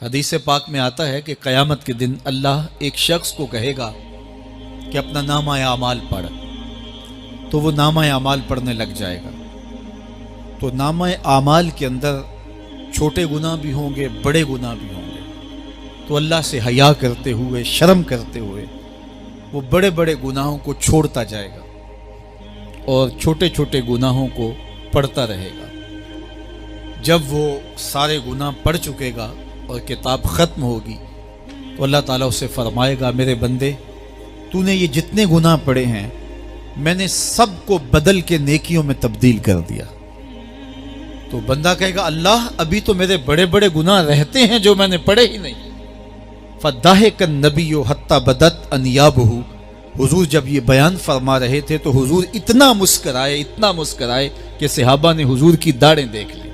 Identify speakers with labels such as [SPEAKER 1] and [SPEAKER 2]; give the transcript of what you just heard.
[SPEAKER 1] حدیث پاک میں آتا ہے کہ قیامت کے دن اللہ ایک شخص کو کہے گا کہ اپنا نامہ اعمال پڑھ، تو وہ نامہ اعمال پڑھنے لگ جائے گا۔ تو نامہ اعمال کے اندر چھوٹے گناہ بھی ہوں گے، بڑے گناہ بھی ہوں گے، تو اللہ سے حیا کرتے ہوئے، شرم کرتے ہوئے وہ بڑے بڑے گناہوں کو چھوڑتا جائے گا اور چھوٹے چھوٹے گناہوں کو پڑھتا رہے گا۔ جب وہ سارے گناہ پڑھ چکے گا اور کتاب ختم ہوگی تو اللہ تعالیٰ اسے فرمائے گا، میرے بندے تو نے یہ جتنے گناہ پڑھے ہیں میں نے سب کو بدل کے نیکیوں میں تبدیل کر دیا۔ تو بندہ کہے گا، اللہ ابھی تو میرے بڑے بڑے گناہ رہتے ہیں جو میں نے پڑھے ہی نہیں۔ فَضَحِكَ النَّبِيُّ حَتَّى بَدَتْ أَنْيَابُهُ، حضور جب یہ بیان فرما رہے تھے تو حضور اتنا مسکرائے کہ صحابہ نے حضور کی داڑھیں دیکھ لی۔